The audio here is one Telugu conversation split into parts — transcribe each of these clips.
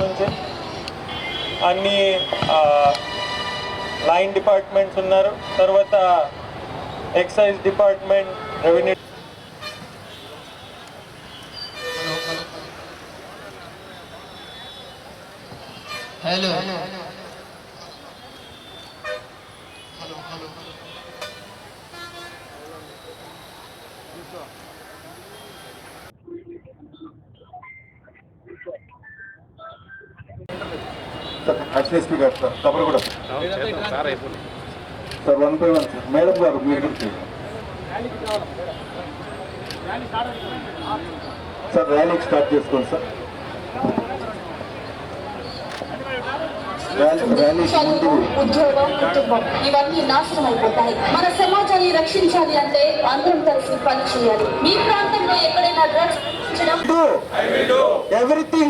నుంచి అన్ని లైన్ డిపార్ట్మెంట్స్ ఉన్నారు. తర్వాత excise department, revenue. Hello SSP గారు సార్ తప్పరు కూడా సార్ 1 by 1 సార్. మేడం గారు మీరు సార్ ర్యాలీకి స్టార్ట్ చేసుకోండి సార్. ఉద్యోగం, కుటుంబం ఇవన్నీ నాశనం అయిపోతాయి. మన సమాజాన్ని రక్షించాలి అంటే అందరం కలిసి పని చేయాలి. మీ ప్రాంతంలో ఎక్కడైనా drugs everything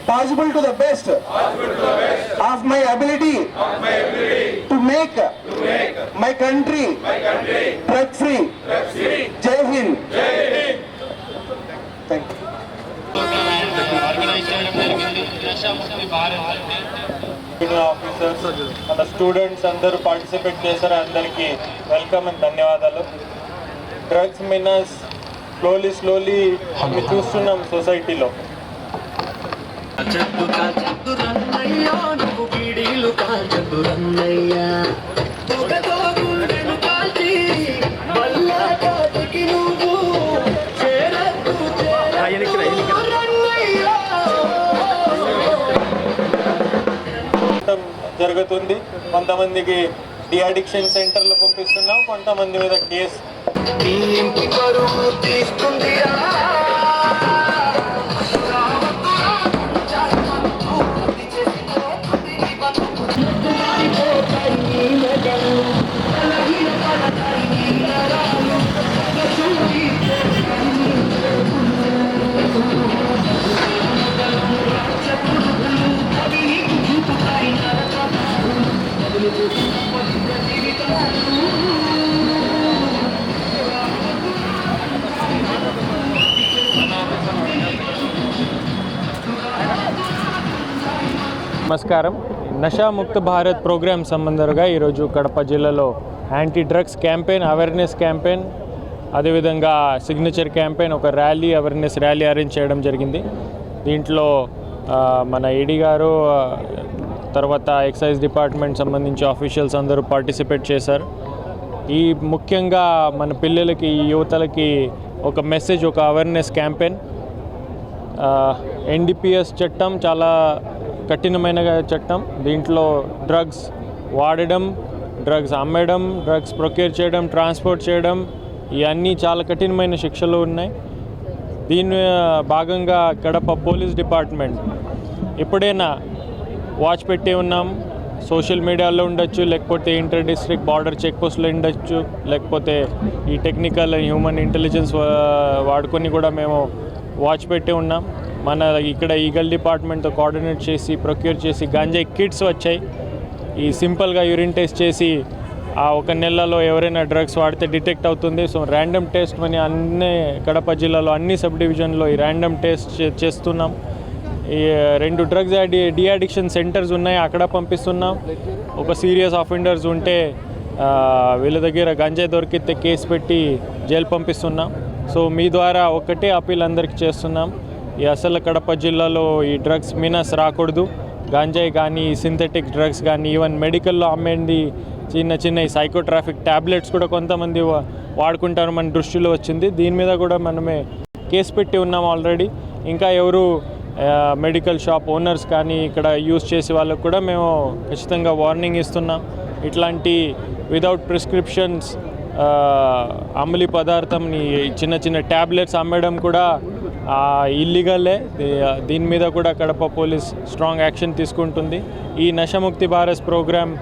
possible to the best of my ability to make my country drug free. Jai Hind. Thank you. Officers, మన స్టూడెంట్స్ అందరూ పార్టిసిపేట్ చేశారు. అందరికీ వెల్కమ్ అండ్ ధన్యవాదాలు. డ్రగ్స్ మీనస్ స్లోలీ మేము చూస్తున్నాం సొసైటీలో. జరుగుతుంది. కొంతమందికి డిఅడిక్షన్ సెంటర్లో పంపిస్తున్నాం, కొంతమంది మీద కేసు. నమస్కారం. నషాముక్త భారత్ ప్రోగ్రామ్ సంబంధంగా ఈరోజు కడప జిల్లాలో anti drugs campaign, awareness campaign, అదేవిధంగా సిగ్నేచర్ క్యాంపెయిన్, ఒక ర్యాలీ, అవేర్నెస్ ర్యాలీ అరేంజ్ చేయడం జరిగింది. దీంట్లో మన ఈడీ గారు, తర్వాత ఎక్సైజ్ డిపార్ట్మెంట్ సంబంధించి ఆఫీషియల్స్ అందరూ పార్టిసిపేట్ చేశారు. ఈ ముఖ్యంగా మన పిల్లలకి, యువతలకి ఒక మెసేజ్, ఒక అవేర్నెస్ క్యాంపెయిన్. ఎన్డీపీఎస్ చట్టం చాలా కఠినమైన చట్టం. దీంట్లో డ్రగ్స్ వాడడం, డ్రగ్స్ అమ్మడం, డ్రగ్స్ ప్రొక్యూర్ చేయడం, ట్రాన్స్పోర్ట్ చేయడం, ఇవన్నీ చాలా కఠినమైన శిక్షలు ఉన్నాయి. దీని భాగంగా కడప పోలీస్ డిపార్ట్మెంట్ ఎప్పుడైనా వాచ్ పెట్టి ఉన్నాం. సోషల్ మీడియాలో ఉండొచ్చు, లేకపోతే ఇంటర్ డిస్ట్రిక్ట్ బార్డర్ చెక్ పోస్ట్లో ఉండొచ్చు, లేకపోతే ఈ టెక్నికల్ హ్యూమన్ ఇంటెలిజెన్స్ వాడుకొని కూడా మేము వాచ్ పెట్టి ఉన్నాం. మన ఇక్కడ ఈగల్ డిపార్ట్మెంట్తో కోఆర్డినేట్ చేసి ప్రొక్యూర్ చేసి గంజాయి కిట్స్ వచ్చాయి. ఈ సింపుల్గా యూరిన్ టెస్ట్ చేసి ఆ ఒక నెలలో ఎవరైనా డ్రగ్స్ వాడితే డిటెక్ట్ అవుతుంది. సో ర్యాండమ్ టెస్ట్ అని అన్ని కడప జిల్లాలో అన్ని సబ్ డివిజన్లో ఈ ర్యాండమ్ టెస్ట్ చేస్తున్నాం. ఈ 2 డ్రగ్స్ డిఅడిక్షన్ సెంటర్స్ ఉన్నాయి, అక్కడ పంపిస్తున్నాం. ఒక సీరియస్ అఫెండర్స్ ఉంటే వీళ్ళ దగ్గర గంజాయి దొరికితే కేసు పెట్టి జైలు పంపిస్తున్నాం. సో మీ ద్వారా ఒకటే అప్పీల్ అందరికీ చేస్తున్నాం. ఈ అసలు కడప జిల్లాలో ఈ డ్రగ్స్ మీనస్ రాకూడదు. గంజాయి కానీ, సింథటిక్ డ్రగ్స్ కానీ, ఈవెన్ మెడికల్లో అమ్మేది చిన్న ఈ సైకోట్రాఫిక్ ట్యాబ్లెట్స్ కూడా కొంతమంది వాడుకుంటారు, మన దృష్టిలో వచ్చింది. దీని మీద కూడా మనమే కేసు పెట్టి ఉన్నాం ఆల్రెడీ. ఇంకా ఎవరు మెడికల్ షాప్ ఓనర్స్ కానీ ఇక్కడ యూజ్ చేసే వాళ్ళకు కూడా మేము ఖచ్చితంగా వార్నింగ్ ఇస్తున్నాం. ఇట్లాంటి వితౌట్ ప్రిస్క్రిప్షన్స్ అమలు పదార్థంని చిన్న ట్యాబ్లెట్స్ అమ్మడం కూడా ఇల్లీగలే. దీని మీద కూడా కడప పోలీస్ స్ట్రాంగ్ యాక్షన్ తీసుకుంటుంది. ఈ నషముక్తి భారత్ ప్రోగ్రామ్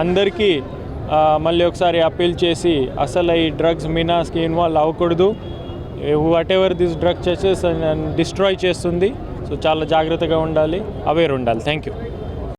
అందరికీ మళ్ళీ ఒకసారి అప్పీల్ చేసి అసలు ఈ డ్రగ్స్ మీనాస్కి ఇన్వాల్వ్ అవ్వకూడదు. వాట్ ఎవర్ దిస్ డ్రగ్ చేసేస్ డిస్ట్రాయ్ చేస్తుంది. సో చాలా జాగ్రత్తగా ఉండాలి, అవేర్ ఉండాలి. Thank you.